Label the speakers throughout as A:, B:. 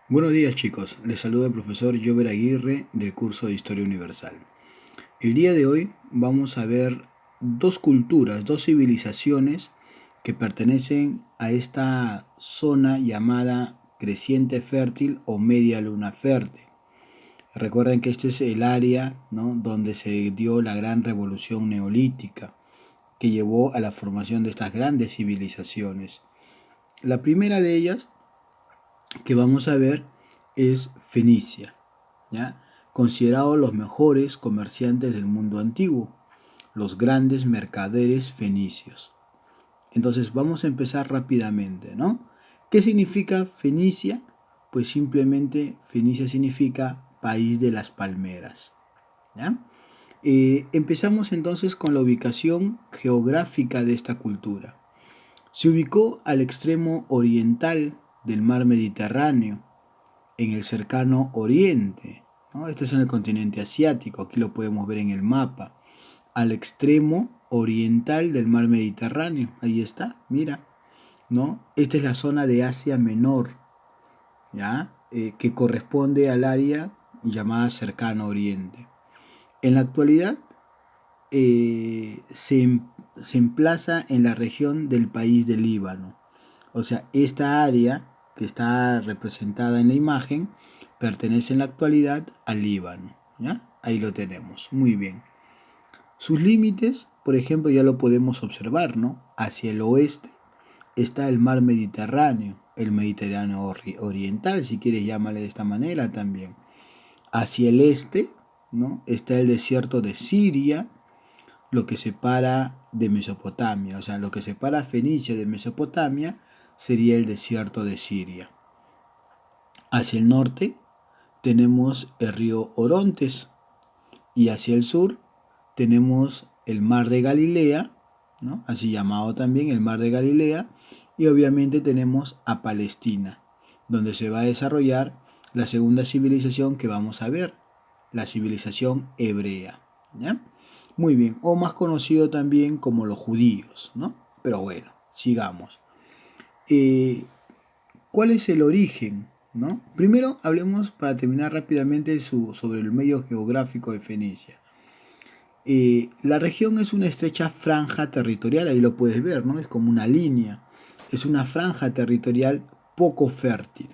A: Buenos días chicos, les saluda el profesor Jover Aguirre del curso de Historia Universal. El día de hoy vamos a ver dos culturas, dos civilizaciones que pertenecen a esta zona llamada Creciente Fértil o Media Luna Fértil. Recuerden que este es el área, ¿no?, donde se dio la gran revolución neolítica que llevó a la formación de estas grandes civilizaciones. La primera de ellas que vamos a ver es Fenicia, ¿ya? Considerados los mejores comerciantes del mundo antiguo, los grandes mercaderes fenicios. Entonces vamos a empezar rápidamente, ¿no? ¿Qué significa Fenicia? Pues simplemente Fenicia significa país de las palmeras, ¿ya? Empezamos entonces con la ubicación geográfica de esta cultura. Se ubicó al extremo oriental del mar Mediterráneo, en el cercano oriente, ¿no? Este es en el continente asiático, aquí lo podemos ver en el mapa, al extremo oriental del mar Mediterráneo, ahí está, mira, ¿no? Esta es la zona de Asia Menor, ¿ya? Que corresponde al área llamada cercano oriente. En la actualidad se emplaza en la región del país del Líbano. O sea, esta área que está representada en la imagen pertenece en la actualidad al Líbano, ¿ya? Ahí lo tenemos, muy bien. Sus límites, por ejemplo, ya lo podemos observar, ¿no? Hacia el oeste está el mar Mediterráneo, el Mediterráneo oriental, si quieres llamarle de esta manera también. Hacia el este, ¿no?, está el desierto de Siria, lo que separa de Mesopotamia, o sea, lo que separa Fenicia de Mesopotamia sería el desierto de Siria. Hacia el norte tenemos el río Orontes y hacia el sur tenemos el mar de Galilea, ¿no?, así llamado también el mar de Galilea, y obviamente tenemos a Palestina, donde se va a desarrollar la segunda civilización que vamos a ver, la civilización hebrea, ¿ya? Muy bien, o más conocido también como los judíos, ¿no? Pero bueno, sigamos. Eh, ¿Cuál es el origen? ¿No? Primero hablemos, para terminar rápidamente, sobre el medio geográfico de Fenicia. La región es una estrecha franja territorial, ahí lo puedes ver, ¿no? Es como una línea. Es una franja territorial poco fértil,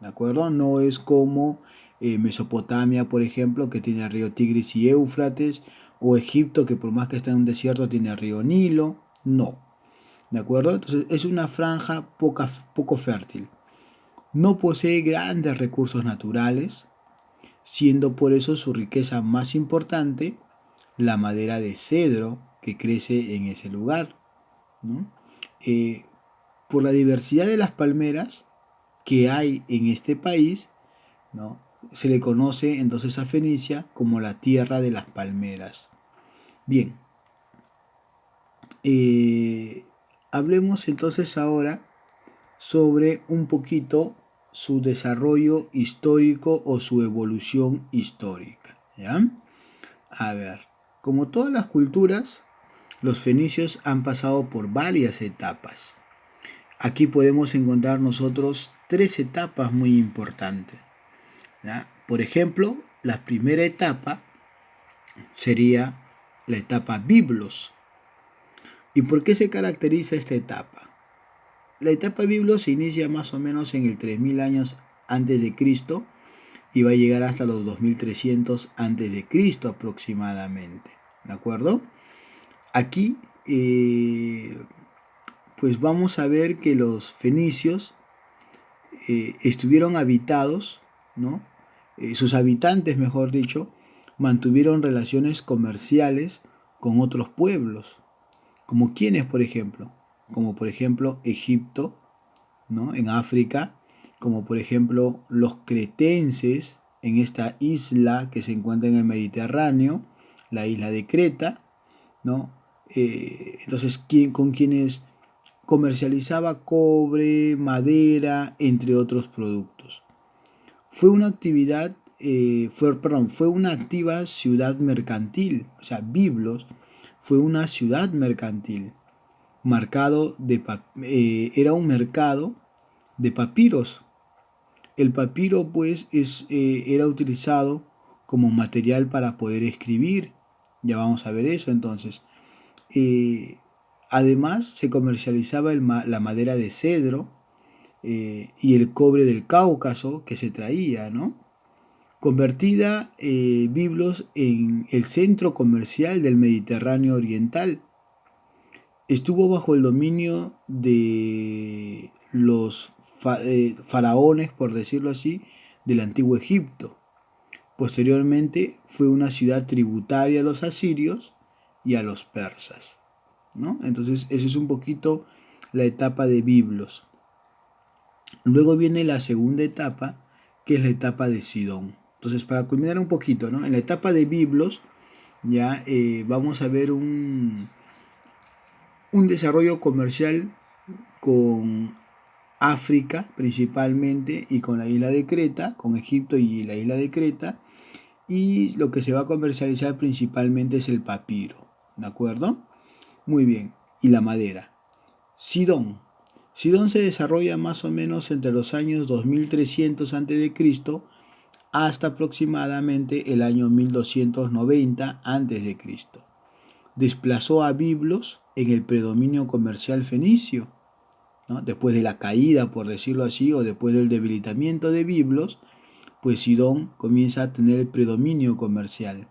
A: ¿de acuerdo? No es como Mesopotamia, por ejemplo, que tiene el río Tigris y Éufrates, o Egipto, que por más que está en un desierto, tiene el río Nilo. No, ¿de acuerdo? Entonces es una franja poco fértil. No posee grandes recursos naturales, siendo por eso su riqueza más importante la madera de cedro que crece en ese lugar, ¿no? Eh, por la diversidad de las palmeras que hay en este país, ¿no?, se le conoce entonces a Fenicia como la tierra de las palmeras. Bien, eh, hablemos entonces ahora sobre un poquito su desarrollo histórico o su evolución histórica, ¿ya? A ver, como todas las culturas, los fenicios han pasado por varias etapas. Aquí podemos encontrar nosotros tres etapas muy importantes, ¿ya? Por ejemplo, la primera etapa sería la etapa Biblos. ¿Y por qué se caracteriza esta etapa? La etapa Biblos se inicia más o menos en el 3000 años antes de Cristo y va a llegar hasta los 2300 antes de Cristo aproximadamente, ¿de acuerdo? Aquí pues vamos a ver que los fenicios estuvieron habitados, ¿no? Sus habitantes, mejor dicho, mantuvieron relaciones comerciales con otros pueblos, como quienes, por ejemplo, como por ejemplo Egipto, ¿no?, en África, como por ejemplo los cretenses en esta isla que se encuentra en el Mediterráneo, la isla de Creta, ¿no? Entonces, con quienes comercializaba cobre, madera, entre otros productos. Fue una activa ciudad mercantil, o sea, Biblos fue una ciudad mercantil, era un mercado de papiros, El papiro pues era utilizado como material para poder escribir. Ya vamos a ver eso entonces. Eh, Además se comercializaba la madera de cedro y el cobre del Cáucaso que se traía, ¿no? Convertida Biblos en el centro comercial del Mediterráneo oriental. Estuvo bajo el dominio de los faraones, por decirlo así, del antiguo Egipto. Posteriormente fue una ciudad tributaria a los asirios y a los persas, ¿no? Entonces, esa es un poquito la etapa de Biblos. Luego viene la segunda etapa, que es la etapa de Sidón. Entonces, para culminar un poquito, ¿no? En la etapa de Biblos, ya vamos a ver un desarrollo comercial con África principalmente y con la isla de Creta, con Egipto y la isla de Creta, y lo que se va a comercializar principalmente es el papiro, ¿de acuerdo? Muy bien, y la madera. Sidón. Sidón se desarrolla más o menos entre los años 2300 a.C. hasta aproximadamente el año 1290 a.C. Desplazó a Biblos en el predominio comercial fenicio, ¿no? Después de la caída, por decirlo así, o después del debilitamiento de Biblos, pues Sidón comienza a tener el predominio comercial.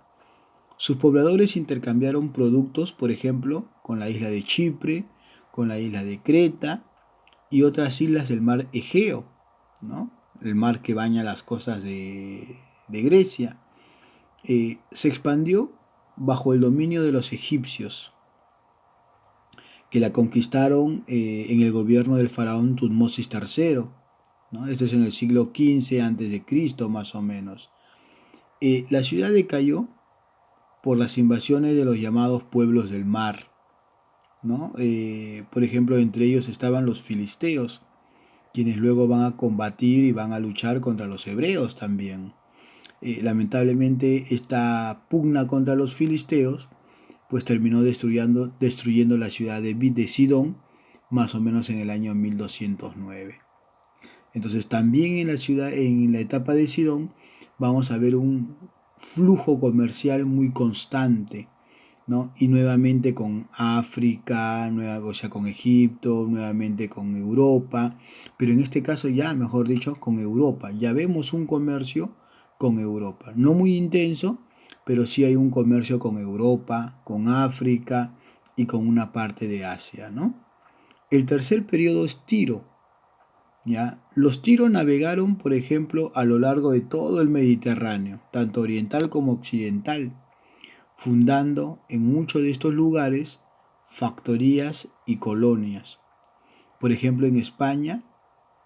A: Sus pobladores intercambiaron productos, por ejemplo, con la isla de Chipre, con la isla de Creta y otras islas del mar Egeo, ¿no? El mar que baña las costas de Grecia. Se expandió bajo el dominio de los egipcios, que la conquistaron en el gobierno del faraón Tutmosis III, ¿no? Este es en el siglo XV a.C. más o menos. La ciudad decayó por las invasiones de los llamados pueblos del mar, ¿no? Por ejemplo, entre ellos estaban los filisteos, quienes luego van a combatir y van a luchar contra los hebreos también. Lamentablemente esta pugna contra los filisteos pues terminó destruyendo la ciudad de Sidón más o menos en el año 1209. Entonces también en la ciudad, en la etapa de Sidón, vamos a ver un flujo comercial muy constante, ¿no? Y nuevamente con África, o sea, con Egipto, nuevamente con Europa, pero en este caso ya, mejor dicho, con Europa. Ya vemos un comercio con Europa, no muy intenso, pero sí hay un comercio con Europa, con África y con una parte de Asia, ¿no? El tercer periodo es Tiro, ¿ya? Los tiros navegaron, por ejemplo, a lo largo de todo el Mediterráneo, tanto oriental como occidental, fundando en muchos de estos lugares factorías y colonias. Por ejemplo, en España,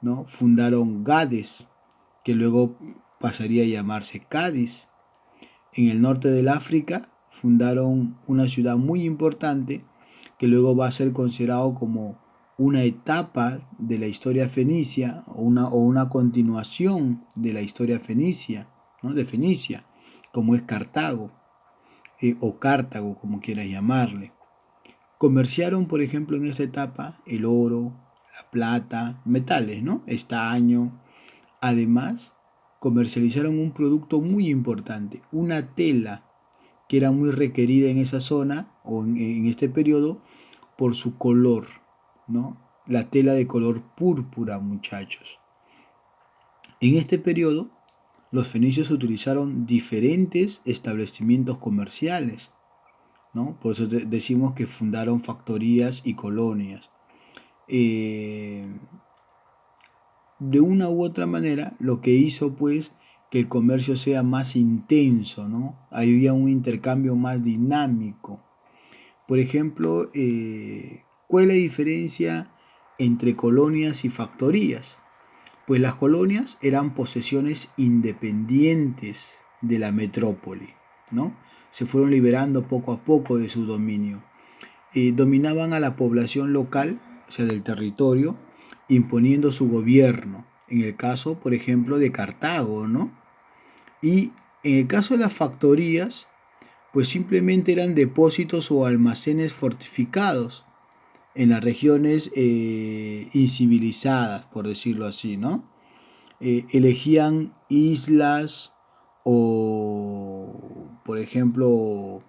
A: ¿no? Fundaron Gades, que luego pasaría a llamarse Cádiz. En el norte del África fundaron una ciudad muy importante que luego va a ser considerado como una etapa de la historia fenicia o una continuación de la historia fenicia, ¿no? De Fenicia, como es Cartago o Cartago, como quieras llamarle. Comerciaron, por ejemplo, en esta etapa el oro, la plata, metales, ¿no? Estaño. Además, comercializaron un producto muy importante, una tela que era muy requerida en esa zona o en este periodo por su color, ¿no? La tela de color púrpura, muchachos. En este periodo, los fenicios utilizaron diferentes establecimientos comerciales, ¿no? Por eso decimos que fundaron factorías y colonias. Eh, de una u otra manera, lo que hizo pues que el comercio sea más intenso, ¿no? Había un intercambio más dinámico. Por ejemplo, ¿cuál es la diferencia entre colonias y factorías? Pues las colonias eran posesiones independientes de la metrópoli, ¿no? Se fueron liberando poco a poco de su dominio. Dominaban a la población local, o sea, del territorio, imponiendo su gobierno. En el caso, por ejemplo, de Cartago, ¿no? Y en el caso de las factorías, pues simplemente eran depósitos o almacenes fortificados en las regiones incivilizadas, por decirlo así, ¿no? elegían islas o, por ejemplo,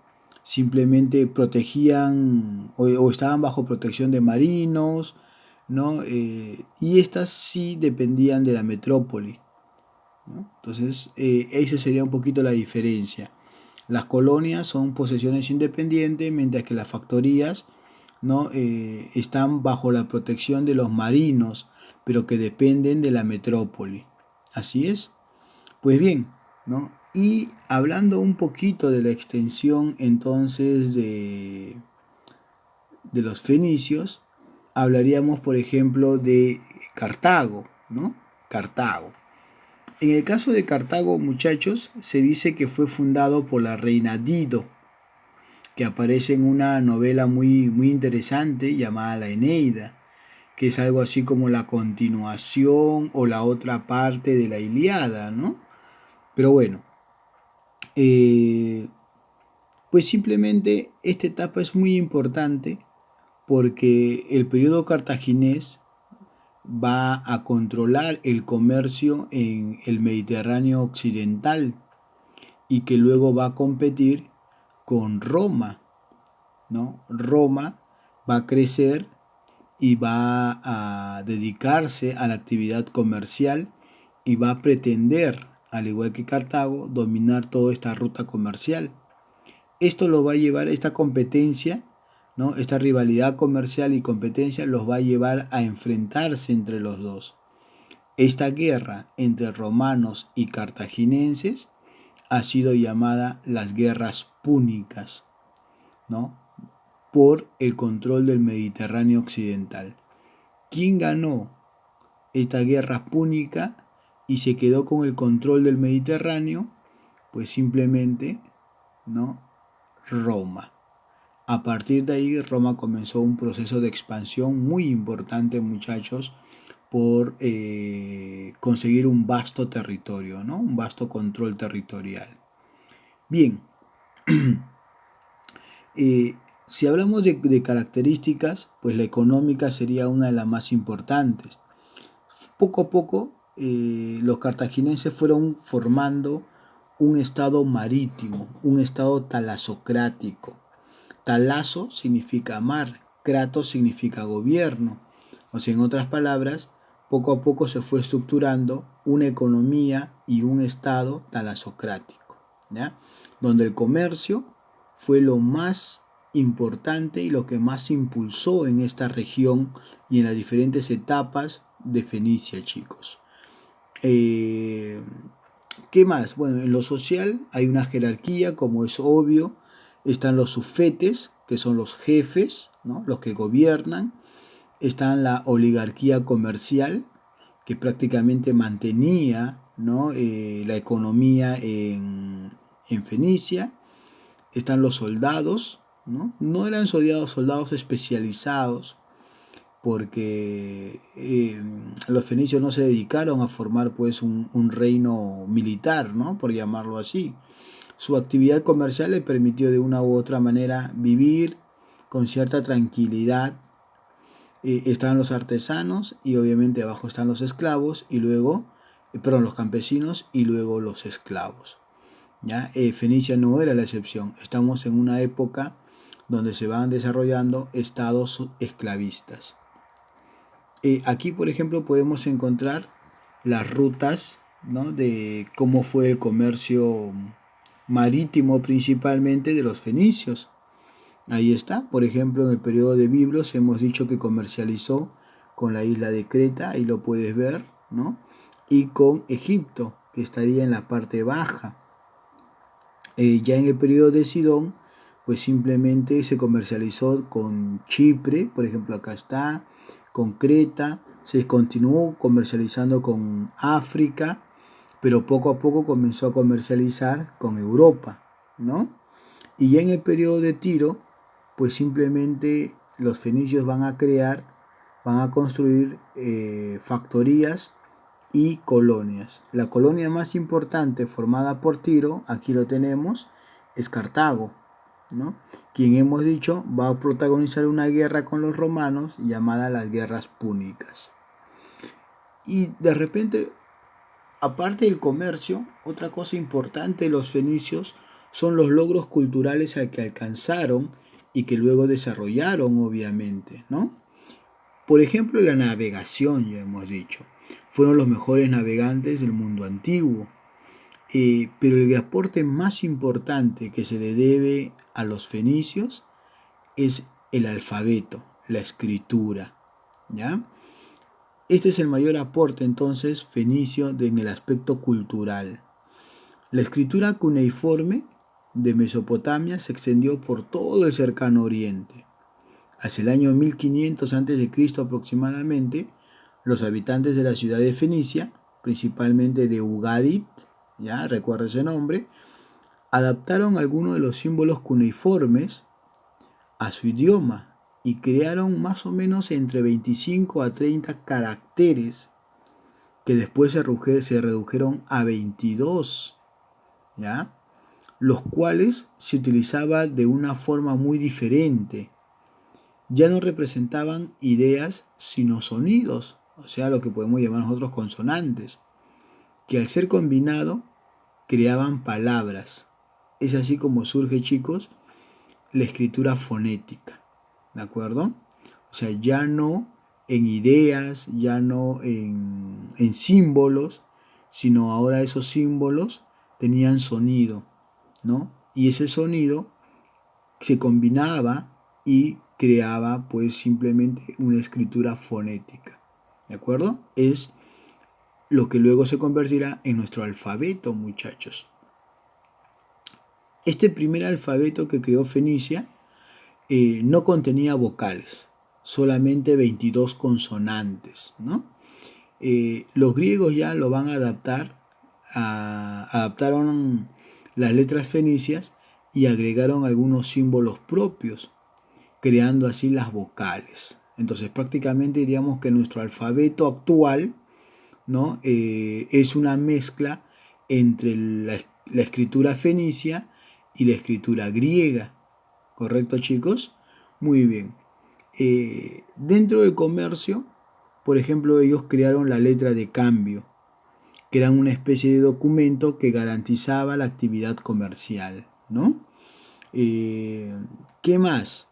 A: simplemente protegían o estaban bajo protección de marinos, ¿no? Y estas sí dependían de la metrópoli, ¿no? Entonces, esa sería un poquito la diferencia. Las colonias son posesiones independientes, mientras que las factorías, ¿no? Están bajo la protección de los marinos, pero que dependen de la metrópoli. Así es. Pues bien, ¿no? Y hablando un poquito de la extensión entonces de los fenicios, hablaríamos, por ejemplo, de Cartago, ¿no? Cartago. En el caso de Cartago, muchachos, se dice que fue fundado por la reina Dido, que aparece en una novela muy interesante llamada La Eneida, que es algo así como la continuación o la otra parte de la Ilíada, ¿no? Pero bueno, eh, pues simplemente esta etapa es muy importante porque el periodo cartaginés va a controlar el comercio en el Mediterráneo occidental y que luego va a competir con Roma, ¿no? Roma va a crecer y va a dedicarse a la actividad comercial y va a pretender, al igual que Cartago, dominar toda esta ruta comercial. Esto lo va a llevar, esta competencia, ¿no? Esta rivalidad comercial y competencia los va a llevar a enfrentarse entre los dos. Esta guerra entre romanos y cartaginenses ha sido llamada las guerras púnicas, ¿no? Por el control del Mediterráneo occidental. ¿Quién ganó esta guerra púnica y se quedó con el control del Mediterráneo? Pues simplemente, ¿no? Roma. A partir de ahí Roma comenzó un proceso de expansión muy importante, muchachos, por conseguir un vasto territorio, ¿no? Un vasto control territorial. Bien, si hablamos de características, pues la económica sería una de las más importantes. Poco a poco, los cartagineses fueron formando un estado marítimo, un estado talasocrático. Talaso significa mar, kratos significa gobierno. O sea, en otras palabras, poco a poco se fue estructurando una economía y un estado talasocrático, ¿ya? Donde el comercio fue lo más importante y lo que más impulsó en esta región y en las diferentes etapas de Fenicia, chicos. Eh, ¿Qué más? Bueno, en lo social hay una jerarquía, como es obvio. Están los sufetes, que son los jefes, ¿no? Los que gobiernan. Está la oligarquía comercial, que prácticamente mantenía, ¿no? La economía en Fenicia. Están los soldados, ¿no? No eran soldados especializados, porque los fenicios no se dedicaron a formar pues un reino militar, ¿no? Por llamarlo así. Su actividad comercial les permitió de una u otra manera vivir con cierta tranquilidad. Estaban los artesanos y obviamente abajo están los esclavos y luego, perdón, los campesinos y luego los esclavos. ¿Ya? Fenicia no era la excepción. Estamos en una época donde se van desarrollando estados esclavistas. Aquí, por ejemplo, podemos encontrar las rutas, ¿no? De cómo fue el comercio marítimo principalmente de los fenicios. Ahí está, por ejemplo, en el periodo de Biblos hemos dicho que comercializó con la isla de Creta, ahí lo puedes ver, ¿no? Y con Egipto, que estaría en la parte baja. Ya en el periodo de Sidón, pues simplemente se comercializó con Chipre, por ejemplo acá está, con Creta, se continuó comercializando con África, pero poco a poco comenzó a comercializar con Europa, ¿no? Y ya en el periodo de Tiro, pues simplemente los fenicios van a crear, van a construir factorías y colonias. La colonia más importante formada por Tiro, aquí lo tenemos, es Cartago, ¿no? Quien hemos dicho va a protagonizar una guerra con los romanos llamada las guerras púnicas. Y de repente aparte del comercio, otra cosa importante de los fenicios son los logros culturales al que alcanzaron y que luego desarrollaron, obviamente, ¿no? Por ejemplo, la navegación, ya hemos dicho. Fueron los mejores navegantes del mundo antiguo. Pero el aporte más importante que se le debe a los fenicios es el alfabeto, la escritura, ¿ya? Este es el mayor aporte entonces fenicio en el aspecto cultural. La escritura cuneiforme de Mesopotamia se extendió por todo el cercano oriente. Hacia el año 1500 a.C. aproximadamente, los habitantes de la ciudad de Fenicia, principalmente de Ugarit, ya recuerda ese nombre, adaptaron algunos de los símbolos cuneiformes a su idioma y crearon más o menos entre 25 a 30 caracteres que después se redujeron a 22, ¿ya? Los cuales se utilizaba de una forma muy diferente. Ya no representaban ideas sino sonidos, o sea, lo que podemos llamar nosotros consonantes, que al ser combinado creaban palabras. Es así como surge, chicos, la escritura fonética, ¿de acuerdo? O sea, ya no en ideas, ya no en símbolos, sino ahora esos símbolos tenían sonido, ¿no? Y ese sonido se combinaba y creaba pues simplemente una escritura fonética, ¿de acuerdo? Es lo que luego se convertirá en nuestro alfabeto, muchachos. Este primer alfabeto que creó Fenicia no contenía vocales, solamente 22 consonantes, ¿no? Los griegos ya lo van a adaptar, adaptaron las letras fenicias y agregaron algunos símbolos propios, creando así las vocales. Entonces prácticamente diríamos que nuestro alfabeto actual, ¿no? Es una mezcla entre la escritura fenicia y la escritura griega. ¿Correcto, chicos? Muy bien. Dentro del comercio, por ejemplo, ellos crearon la letra de cambio, que era una especie de documento que garantizaba la actividad comercial, ¿no? ¿Qué más?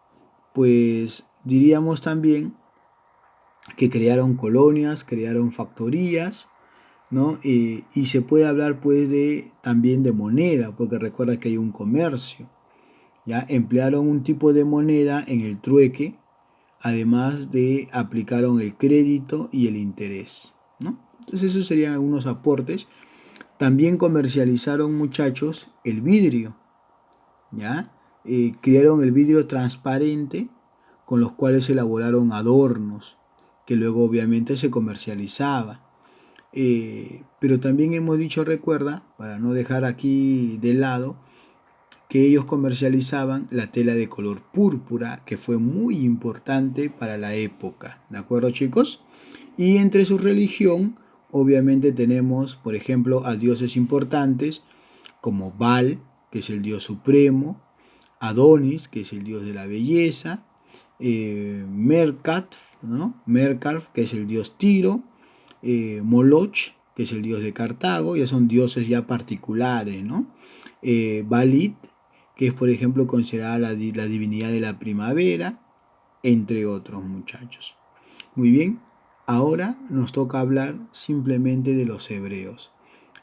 A: Pues diríamos también que crearon colonias, crearon factorías, ¿no? Y se puede hablar pues también de moneda, porque recuerda que hay un comercio, ¿ya? Emplearon un tipo de moneda en el trueque, además de aplicaron el crédito y el interés, ¿no? Entonces esos serían algunos aportes. También comercializaron, muchachos, el vidrio, ¿ya? Crearon el vidrio transparente con los cuales elaboraron adornos, que luego obviamente se comercializaba. Pero también hemos dicho, recuerda, para no dejar aquí de lado, que ellos comercializaban la tela de color púrpura, que fue muy importante para la época. ¿De acuerdo, chicos? Y entre su religión, obviamente tenemos, por ejemplo, a dioses importantes como Baal, que es el dios supremo, Adonis, que es el dios de la belleza, Merkat, ¿no? Merkaf, que es el dios Tiro, Moloch, que es el dios de Cartago, ya son dioses ya particulares, ¿no? Balit, que es por ejemplo considerada la divinidad de la primavera, entre otros, muchachos. Muy bien, ahora nos toca hablar simplemente de los hebreos.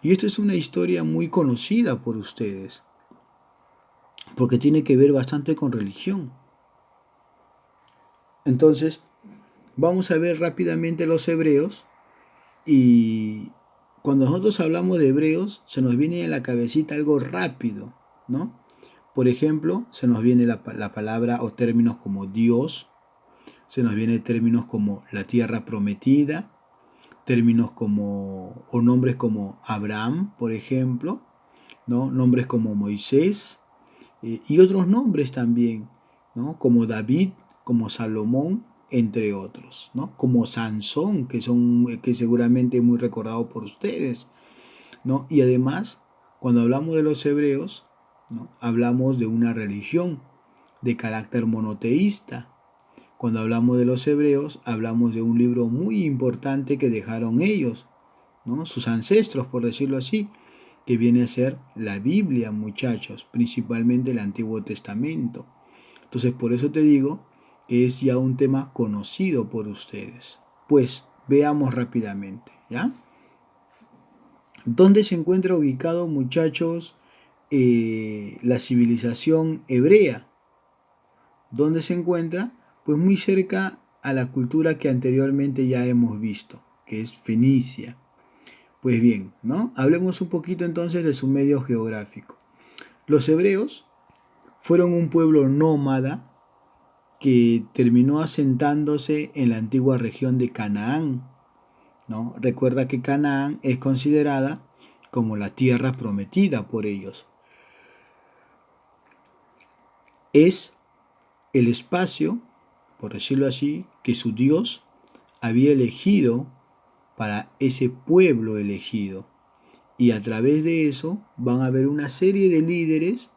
A: Y esto es una historia muy conocida por ustedes, porque tiene que ver bastante con religión. Entonces, vamos a ver rápidamente los hebreos y cuando nosotros hablamos de hebreos se nos viene a la cabecita algo rápido, ¿no? Por ejemplo, se nos viene la palabra o términos como Dios, se nos viene términos como la tierra prometida, términos como o nombres como Abraham, por ejemplo, ¿no? Nombres como Moisés y otros nombres también, ¿no? Como David, como Salomón, entre otros, ¿no? Como Sansón, que seguramente es muy recordado por ustedes, ¿no? Y además, cuando hablamos de los hebreos, ¿no? Hablamos de una religión de carácter monoteísta. Cuando hablamos de los hebreos, hablamos de un libro muy importante que dejaron ellos, ¿no? Sus ancestros, por decirlo así, que viene a ser la Biblia, muchachos, principalmente el Antiguo Testamento. Entonces, por eso te digo que es ya un tema conocido por ustedes. Pues veamos rápidamente, ¿ya? ¿Dónde se encuentra ubicado, muchachos, la civilización hebrea? ¿Dónde se encuentra? Pues muy cerca a la cultura que anteriormente ya hemos visto, que es Fenicia. Pues bien, ¿no? Hablemos un poquito entonces de su medio geográfico. Los hebreos fueron un pueblo nómada que terminó asentándose en la antigua región de Canaán, ¿no? Recuerda que Canaán es considerada como la tierra prometida por ellos. Es el espacio, por decirlo así, que su Dios había elegido para ese pueblo elegido. Y a través de eso van a haber una serie de líderes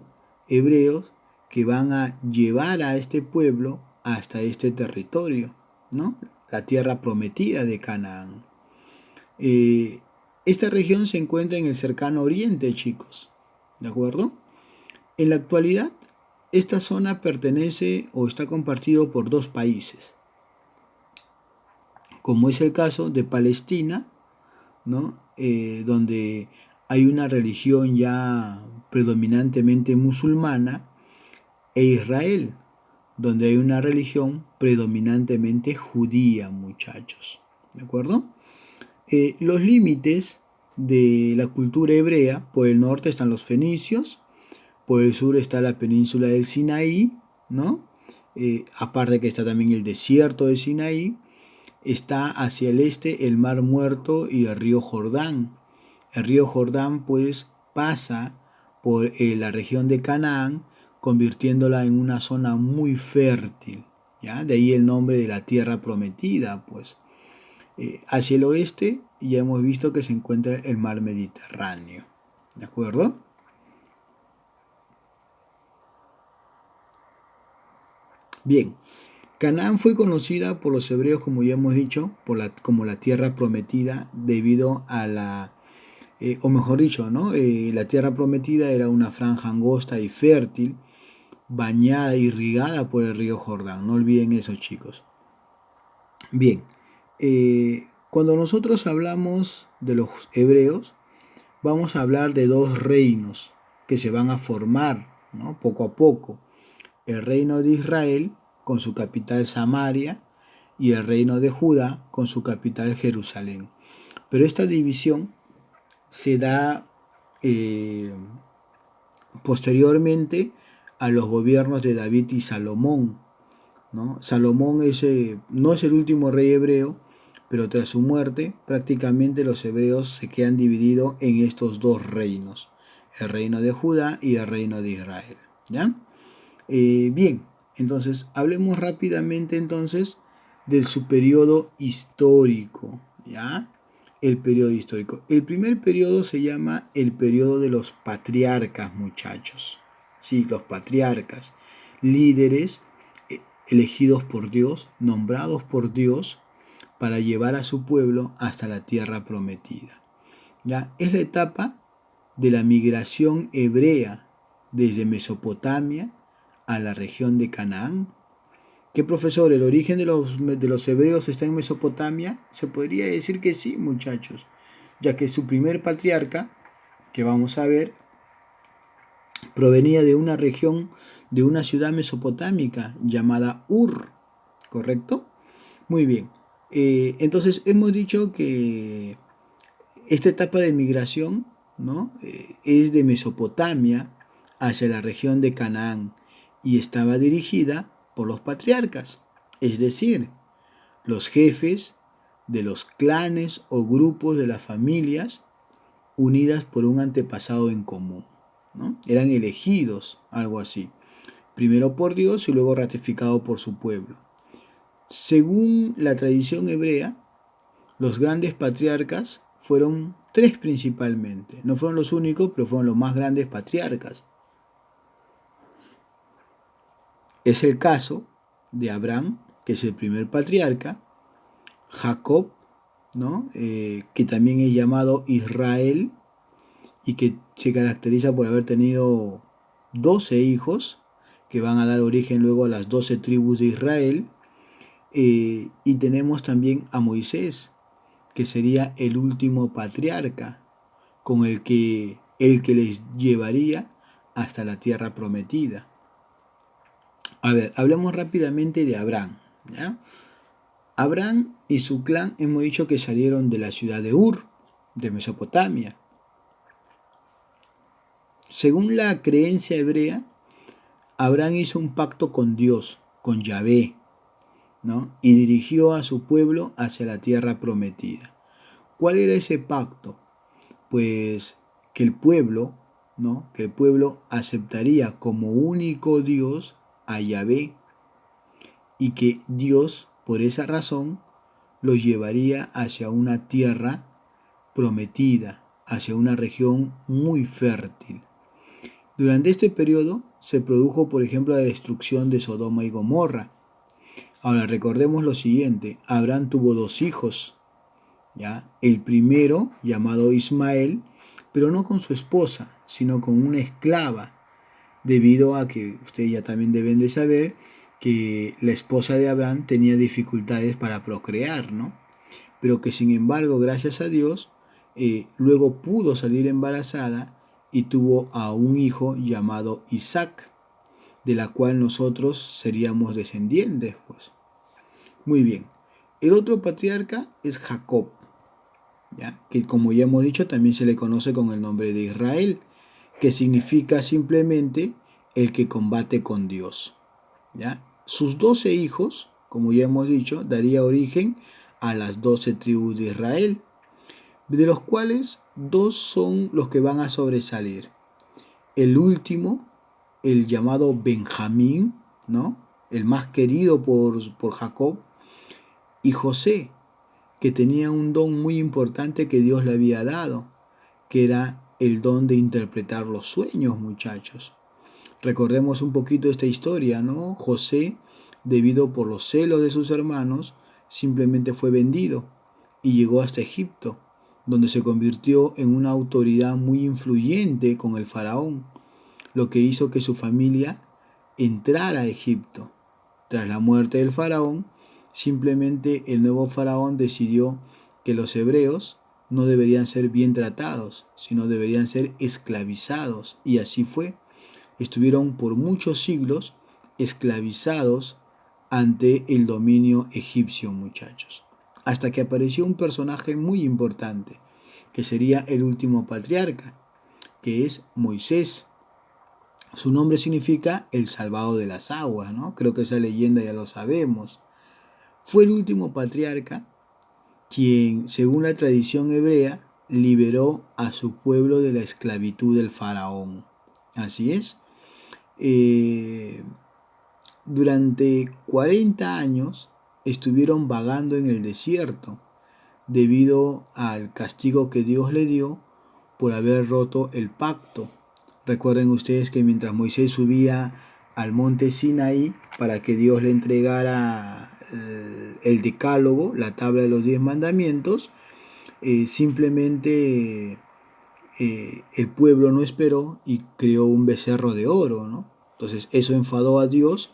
A: hebreos que van a llevar a este pueblo hasta este territorio, ¿no? La tierra prometida de Canaán. Eh, esta región se encuentra en el cercano oriente, chicos, ¿de acuerdo? En la actualidad, esta zona pertenece o está compartido por dos países, como es el caso de Palestina, ¿no? Donde hay una religión ya predominantemente musulmana, e Israel, donde hay una religión predominantemente judía, muchachos. ¿De acuerdo? Los límites de la cultura hebrea, por el norte están los fenicios, por el sur está la península del Sinaí, ¿no? Aparte que está también el desierto de Sinaí, está hacia el este el Mar Muerto y el río Jordán. El río Jordán pues pasa por la región de Canaán, convirtiéndola en una zona muy fértil, ¿ya? De ahí el nombre de la tierra prometida, pues. Hacia el oeste ya hemos visto que se encuentra el mar Mediterráneo, ¿de acuerdo? Bien, Canaán fue conocida por los hebreos, como ya hemos dicho, como la tierra prometida debido a o mejor dicho, ¿no? La tierra prometida era una franja angosta y fértil, bañada y irrigada por el río Jordán. No olviden eso, chicos. Bien, cuando nosotros hablamos de los hebreos, vamos a hablar de dos reinos que se van a formar, ¿no? Poco a poco. El reino de Israel con su capital Samaria y el reino de Judá con su capital Jerusalén. Pero esta división se da eh, posteriormente a los gobiernos de David y Salomón, ¿no? Salomón no es el último rey hebreo, pero tras su muerte prácticamente los hebreos se quedan divididos en estos dos reinos, el reino de Judá y el reino de Israel. ¿Ya? Bien, entonces hablemos rápidamente entonces de su periodo histórico. ¿Ya? El periodo histórico. El primer periodo se llama el periodo de los patriarcas, muchachos. Sí, los patriarcas, líderes elegidos por Dios, nombrados por Dios para llevar a su pueblo hasta la tierra prometida. ¿Ya? Es la etapa de la migración hebrea desde Mesopotamia a la región de Canaán. ¿Qué profesor? ¿El origen de los hebreos está en Mesopotamia? Se podría decir que sí, muchachos, ya que su primer patriarca, que vamos a ver, provenía de una región, de una ciudad mesopotámica llamada Ur, ¿correcto? Muy bien. Entonces hemos dicho que esta etapa de migración, ¿no? Es de Mesopotamia hacia la región de Canaán y estaba dirigida por los patriarcas, es decir, los jefes de los clanes o grupos de las familias unidas por un antepasado en común, ¿no? Eran elegidos, algo así, primero por Dios y luego ratificado por su pueblo. Según la tradición hebrea, los grandes patriarcas fueron tres principalmente. No fueron los únicos, pero fueron los más grandes patriarcas. Es el caso de Abraham, que es el primer patriarca, Jacob, ¿no? Que también es llamado Israel y que se caracteriza por haber tenido 12 hijos que van a dar origen luego a las 12 tribus de Israel. Y tenemos también a Moisés, que sería el último patriarca, con el que les llevaría hasta la tierra prometida. A ver, hablemos rápidamente de Abraham, ¿ya? Abraham y su clan hemos dicho que salieron de la ciudad de Ur, de Mesopotamia. Según la creencia hebrea, Abraham hizo un pacto con Dios, con Yahvé, ¿no? Y dirigió a su pueblo hacia la tierra prometida. ¿Cuál era ese pacto? Pues que el pueblo, ¿no? Que el pueblo aceptaría como único Dios a Yahvé y que Dios, por esa razón, los llevaría hacia una tierra prometida, hacia una región muy fértil. Durante este periodo se produjo, por ejemplo, la destrucción de Sodoma y Gomorra. Ahora recordemos lo siguiente, Abraham tuvo dos hijos, ¿ya? El primero, llamado Ismael, pero no con su esposa, sino con una esclava, debido a que ustedes ya también deben de saber que la esposa de Abraham tenía dificultades para procrear, ¿no? Pero que sin embargo, gracias a Dios, luego pudo salir embarazada y tuvo a un hijo llamado Isaac, de la cual nosotros seríamos descendientes, pues. Muy bien. El otro patriarca es Jacob, ¿ya? Que como ya hemos dicho también se le conoce con el nombre de Israel, que significa simplemente el que combate con Dios, ¿ya? Sus 12 hijos, como ya hemos dicho, daría origen a las 12 tribus de Israel, de los cuales dos son los que van a sobresalir. El último, el llamado Benjamín, ¿no? El más querido por Jacob, y José, que tenía un don muy importante que Dios le había dado, que era el don de interpretar los sueños, muchachos. Recordemos un poquito esta historia, ¿no? José, debido por los celos de sus hermanos, simplemente fue vendido y llegó hasta Egipto, donde se convirtió en una autoridad muy influyente con el faraón, lo que hizo que su familia entrara a Egipto. Tras la muerte del faraón, simplemente el nuevo faraón decidió que los hebreos no deberían ser bien tratados, sino deberían ser esclavizados, y así fue. Estuvieron por muchos siglos esclavizados ante el dominio egipcio, muchachos. Hasta que apareció un personaje muy importante, que sería el último patriarca, que es Moisés. Su nombre significa el salvado de las aguas, ¿no? Creo que esa leyenda ya lo sabemos. Fue el último patriarca quien, según la tradición hebrea, liberó a su pueblo de la esclavitud del faraón. Así es. Eh, durante 40 años estuvieron vagando en el desierto debido al castigo que Dios le dio por haber roto el pacto. Recuerden ustedes que mientras Moisés subía al monte Sinaí para que Dios le entregara el decálogo, la tabla de los 10 mandamientos, simplemente el pueblo no esperó y creó un becerro de oro, ¿no? Entonces eso enfadó a Dios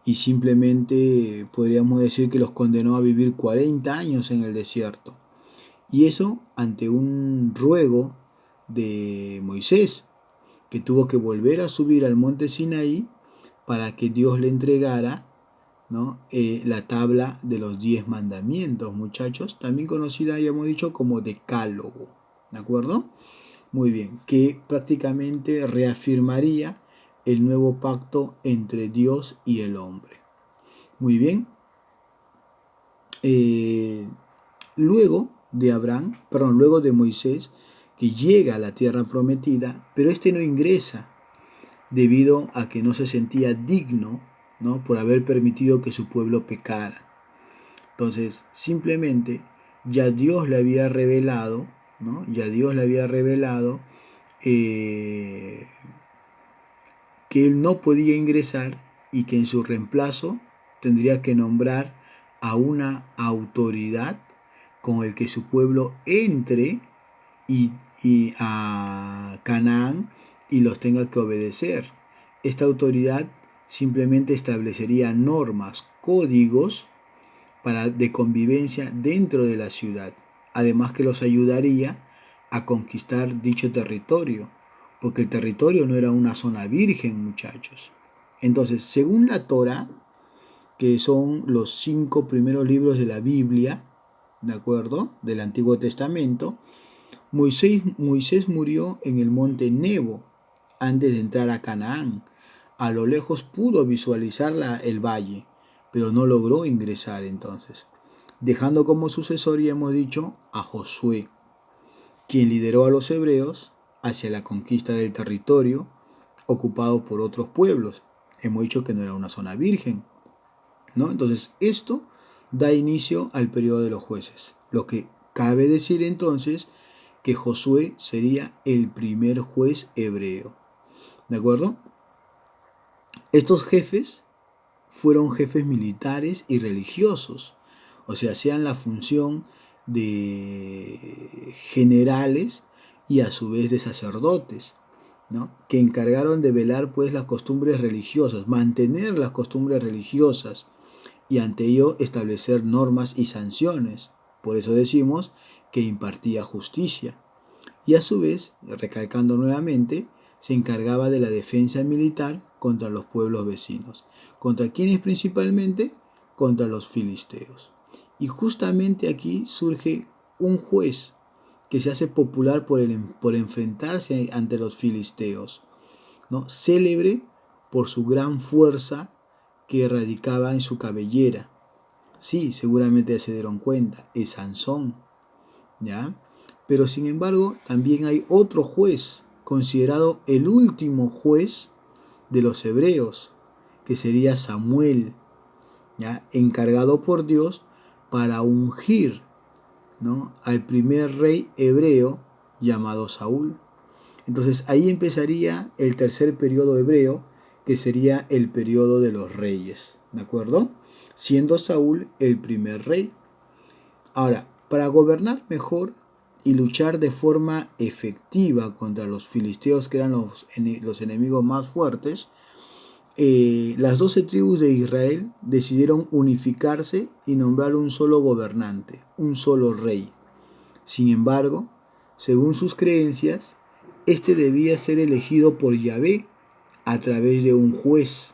A: y simplemente podríamos decir que los condenó a vivir 40 años en el desierto. Y eso ante un ruego de Moisés, que tuvo que volver a subir al monte Sinaí para que Dios le entregara, ¿no? La tabla de los 10 mandamientos, muchachos, también conocida, ya hemos dicho, como decálogo, ¿de acuerdo? Muy bien, que prácticamente reafirmaría el nuevo pacto entre Dios y el hombre. Muy bien. Eh, luego de Moisés, que llega a la tierra prometida, pero este no ingresa debido a que no se sentía digno, ¿no? Por haber permitido que su pueblo pecara. Entonces, simplemente ya Dios le había revelado, ¿no? Ya Dios le había revelado eh, que él no podía ingresar y que en su reemplazo tendría que nombrar a una autoridad con el que su pueblo entre y, y a Canaán y los tenga que obedecer. Esta autoridad simplemente establecería normas, códigos de convivencia dentro de la ciudad, además que los ayudaría a conquistar dicho territorio, porque el territorio no era una zona virgen, muchachos. Entonces, según la Torah, que son los 5 primeros libros de la Biblia, ¿de acuerdo? Del Antiguo Testamento, Moisés murió en el monte Nebo antes de entrar a Canaán. A lo lejos pudo visualizar el valle, pero no logró ingresar entonces, dejando como sucesor, ya hemos dicho, a Josué, quien lideró a los hebreos hacia la conquista del territorio ocupado por otros pueblos. Hemos dicho que no era una zona virgen, ¿no? Entonces, esto da inicio al periodo de los jueces. Lo que cabe decir entonces que Josué sería el primer juez hebreo. ¿De acuerdo? Estos jefes fueron jefes militares y religiosos, o sea, hacían la función de generales y a su vez de sacerdotes, ¿no? Que encargaron de velar pues las costumbres religiosas, mantener las costumbres religiosas y ante ello establecer normas y sanciones. Por eso decimos que impartía justicia. Y a su vez, recalcando nuevamente, se encargaba de la defensa militar contra los pueblos vecinos. ¿Contra quiénes principalmente? Contra los filisteos. Y justamente aquí surge un juez que se hace popular por enfrentarse ante los filisteos, ¿no? Célebre por su gran fuerza que radicaba en su cabellera. Sí, seguramente ya se dieron cuenta, es Sansón, ¿ya? Pero sin embargo, también hay otro juez, considerado el último juez de los hebreos, que sería Samuel, ¿ya? Encargado por Dios para ungir, ¿no? Al primer rey hebreo llamado Saúl. Entonces ahí empezaría el tercer periodo hebreo, que sería el periodo de los reyes, ¿de acuerdo? Siendo Saúl el primer rey. Ahora, para gobernar mejor y luchar de forma efectiva contra los filisteos, que eran los enemigos más fuertes, las 12 tribus de Israel decidieron unificarse y nombrar un solo gobernante, un solo rey. Sin embargo, según sus creencias, este debía ser elegido por Yahvé a través de un juez.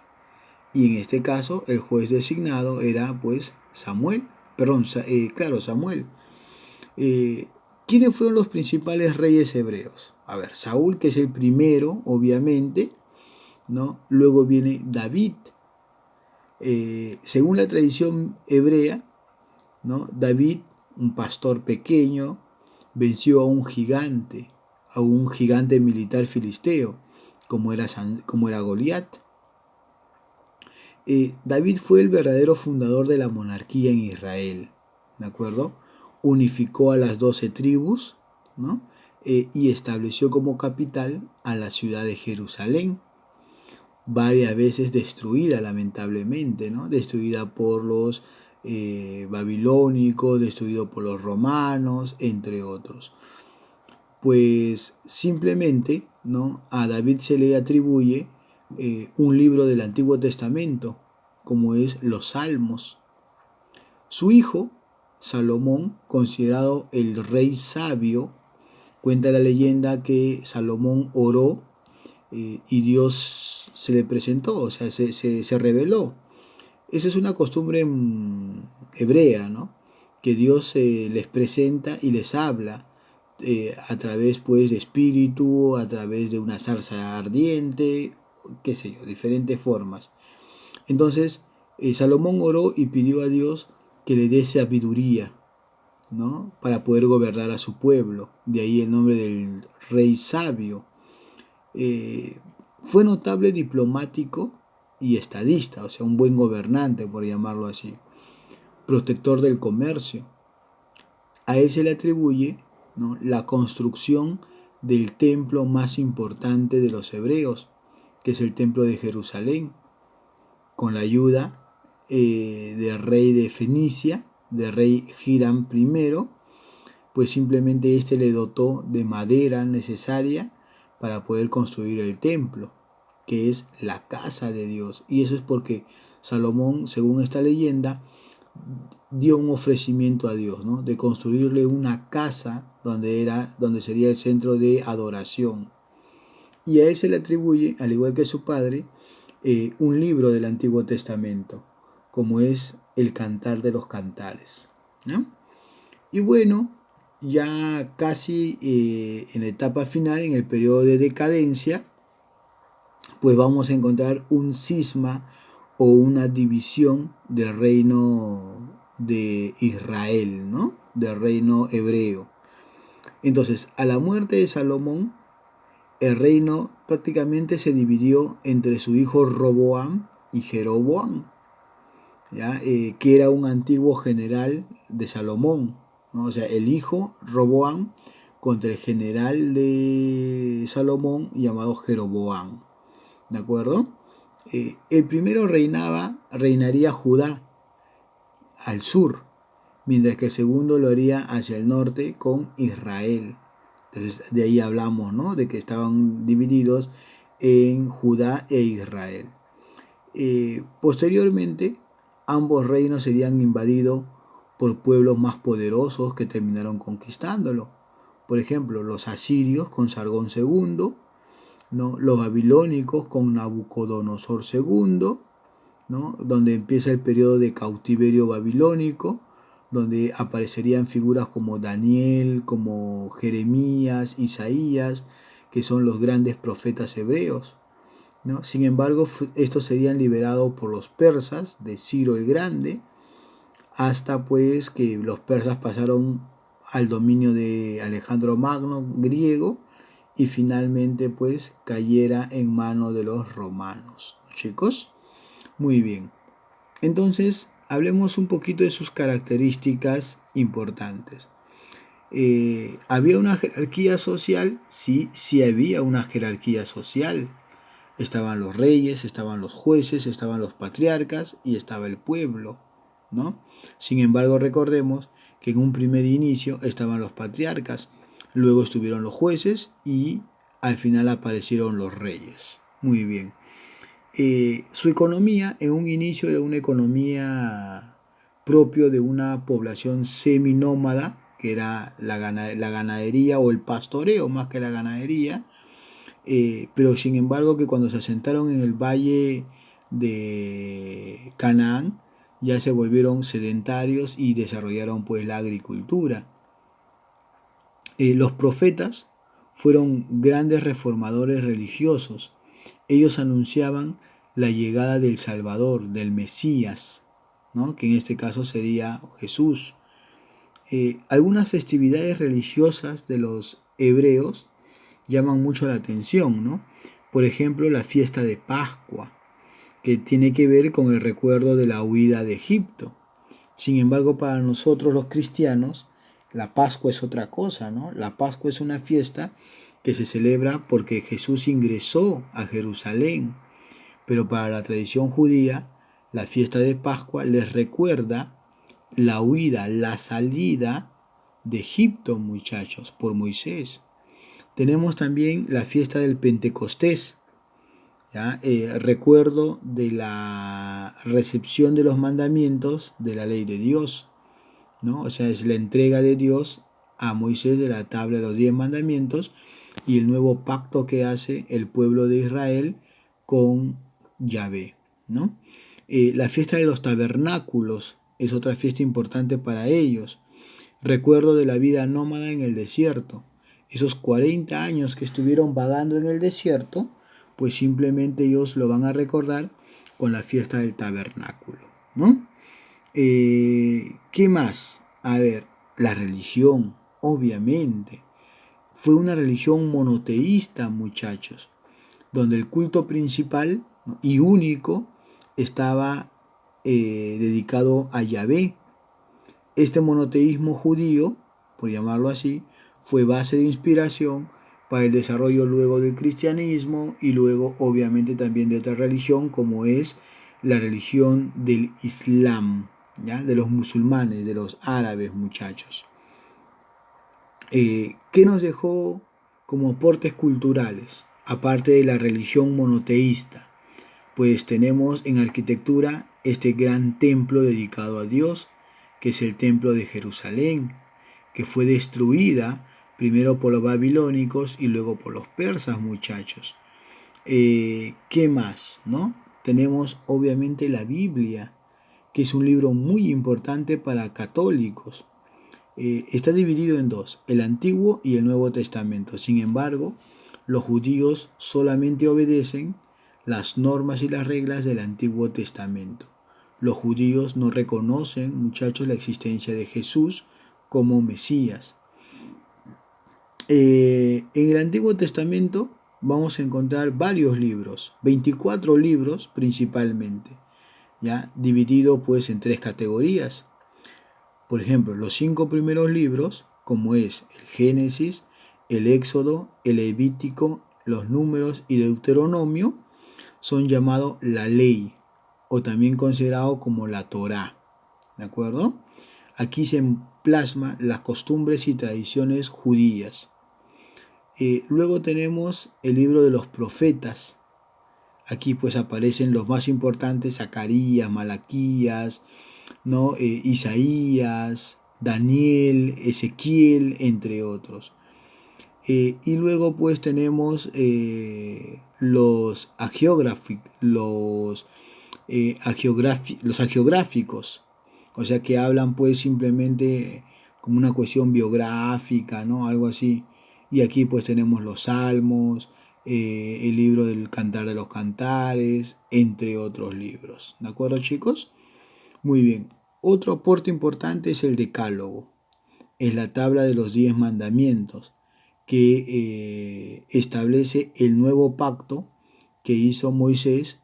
A: Y en este caso, el juez designado era pues Samuel, claro, Samuel. Eh, ¿Quiénes fueron los principales reyes hebreos? A ver, Saúl, que es el primero, obviamente, ¿no? Luego viene David. Según la tradición hebrea, ¿no? David, un pastor pequeño, venció a un gigante militar filisteo, como era Goliat. David fue el verdadero fundador de la monarquía en Israel, ¿de acuerdo? Unificó a las 12 tribus, ¿no? Y estableció como capital a la ciudad de Jerusalén, varias veces destruida lamentablemente, ¿no? Destruida por los babilónicos, destruido por los romanos, entre otros. Pues simplemente, ¿no? A David se le atribuye un libro del Antiguo Testamento, como es los Salmos. Su hijo, Salomón, considerado el rey sabio, cuenta la leyenda que Salomón oró y Dios se le presentó, o sea, se reveló. Esa es una costumbre hebrea, ¿no? Que Dios les presenta y les habla a través pues de espíritu, a través de una zarza ardiente, qué sé yo, diferentes formas. Entonces, Salomón oró y pidió a Dios que le dé sabiduría, ¿no? Para poder gobernar a su pueblo. De ahí el nombre del rey sabio. Eh, Fue notable diplomático y estadista, o sea, un buen gobernante, por llamarlo así, protector del comercio. A él se le atribuye, ¿no? La construcción del templo más importante de los hebreos, que es el templo de Jerusalén, con la ayuda del rey de Fenicia, del rey Hiram I, pues simplemente éste le dotó de madera necesaria para poder construir el templo, que es la casa de Dios. Y eso es porque Salomón, según esta leyenda, dio un ofrecimiento a Dios, ¿no? De construirle una casa donde sería el centro de adoración. Y a él se le atribuye, al igual que a su padre, un libro del Antiguo Testamento, como es el Cantar de los Cantares, ¿no? Y bueno, ya casi en la etapa final, en el periodo de decadencia, pues vamos a encontrar un cisma o una división del reino de Israel, ¿no? Del reino hebreo. Entonces, a la muerte de Salomón, el reino prácticamente se dividió entre su hijo Roboam y Jeroboam, ¿ya? Que era un antiguo general de Salomón, ¿no? O sea, el hijo Roboam contra el general de Salomón llamado Jeroboam, ¿de acuerdo? El primero reinaría Judá al sur, mientras que el segundo lo haría hacia el norte con Israel. Entonces, de ahí hablamos, ¿no? De que estaban divididos en Judá e Israel. Posteriormente, ambos reinos serían invadidos por pueblos más poderosos que terminaron conquistándolo. Por ejemplo, los asirios con Sargón II, ¿no? Los babilónicos con Nabucodonosor II, ¿no? Donde empieza el periodo de cautiverio babilónico, donde aparecerían figuras como Daniel, como Jeremías, Isaías, que son los grandes profetas hebreos, ¿no? Sin embargo, estos serían liberados por los persas de Ciro el Grande, hasta pues que los persas pasaron al dominio de Alejandro Magno, griego, y finalmente pues cayera en manos de los romanos. Chicos, muy bien. Entonces, hablemos un poquito de sus características importantes. ¿Había una jerarquía social? Sí, sí había una jerarquía social. Estaban los reyes, estaban los jueces, estaban los patriarcas y estaba el pueblo, ¿no? Sin embargo, recordemos que en un primer inicio estaban los patriarcas, luego estuvieron los jueces y al final aparecieron los reyes. Muy bien. Su economía en un inicio era una economía propio de una población seminómada, que era la ganadería o el pastoreo más que la ganadería, pero sin embargo que cuando se asentaron en el valle de Canaán ya se volvieron sedentarios y desarrollaron pues la agricultura. Los profetas fueron grandes reformadores religiosos. Ellos anunciaban la llegada del Salvador, del Mesías, ¿no? Que en este caso sería Jesús. Algunas festividades religiosas de los hebreos llaman mucho la atención, ¿no? Por ejemplo, la fiesta de Pascua, que tiene que ver con el recuerdo de la huida de Egipto. Sin embargo, para nosotros los cristianos, la Pascua es otra cosa, ¿no? La Pascua es una fiesta que se celebra porque Jesús ingresó a Jerusalén. Pero para la tradición judía, la fiesta de Pascua les recuerda la huida, la salida de Egipto, muchachos, por Moisés. Tenemos también la fiesta del Pentecostés, ¿ya? Recuerdo de la recepción de los mandamientos de la ley de Dios, ¿no? O sea, es la entrega de Dios a Moisés de la tabla de los 10 mandamientos y el nuevo pacto que hace el pueblo de Israel con Yahvé, ¿no? La fiesta de los tabernáculos es otra fiesta importante para ellos. Recuerdo de la vida nómada en el desierto. Esos 40 años que estuvieron vagando en el desierto, pues simplemente ellos lo van a recordar con la fiesta del tabernáculo, ¿no? ¿Qué más? A ver, la religión, obviamente. Fue una religión monoteísta, muchachos, donde el culto principal, ¿no?, y único estaba dedicado a Yahvé. Este monoteísmo judío, por llamarlo así, fue base de inspiración para el desarrollo luego del cristianismo y luego obviamente también de otra religión como es la religión del Islam, ¿ya? De los musulmanes, de los árabes, muchachos. ¿Qué nos dejó como aportes culturales, aparte de la religión monoteísta? Pues tenemos en arquitectura este gran templo dedicado a Dios, que es el templo de Jerusalén, que fue destruida primero por los babilónicos y luego por los persas, muchachos. ¿Qué más? ¿No? Tenemos obviamente la Biblia, que es un libro muy importante para católicos. Está dividido en dos, el Antiguo y el Nuevo Testamento. Sin embargo, los judíos solamente obedecen las normas y las reglas del Antiguo Testamento. Los judíos no reconocen, muchachos, la existencia de Jesús como Mesías. En el Antiguo Testamento vamos a encontrar varios libros, 24 libros principalmente, ya dividido pues en tres categorías. Por ejemplo, los 5 primeros libros, como es el Génesis, el Éxodo, el Levítico, los Números y Deuteronomio, son llamados la ley o también considerado como la Torá. ¿De acuerdo? Aquí se plasma las costumbres y tradiciones judías. Luego tenemos el libro de los profetas. Aquí pues aparecen los más importantes, Zacarías, Malaquías, ¿no? Isaías, Daniel, Ezequiel, entre otros. Y luego pues tenemos los agiográficos, o sea que hablan pues simplemente como una cuestión biográfica, ¿no? Algo así. Y aquí pues tenemos los salmos, el libro del Cantar de los Cantares, entre otros libros. ¿De acuerdo, chicos? Muy bien. Otro aporte importante es el Decálogo. Es la tabla de los 10 mandamientos que establece el nuevo pacto que hizo Moisés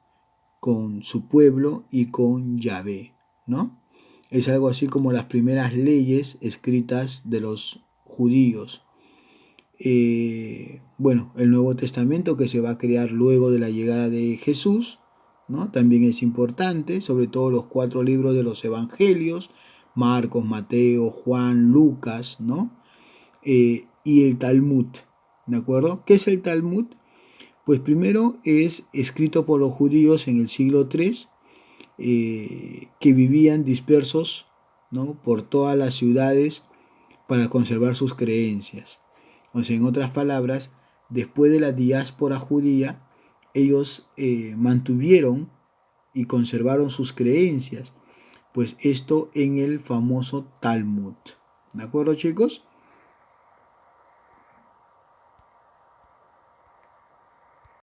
A: con su pueblo y con Yahvé, ¿no? Es algo así como las primeras leyes escritas de los judíos. Bueno, el Nuevo Testamento que se va a crear luego de la llegada de Jesús, ¿no? También es importante, sobre todo los 4 libros de los Evangelios, Marcos, Mateo, Juan, Lucas, ¿no? Y el Talmud, ¿de acuerdo? ¿Qué es el Talmud? Pues primero es escrito por los judíos en el siglo III, que vivían dispersos, ¿no? Por todas las ciudades para conservar sus creencias. O sea, en otras palabras, después de la diáspora judía, ellos mantuvieron y conservaron sus creencias, pues esto en el famoso Talmud. ¿De acuerdo, chicos?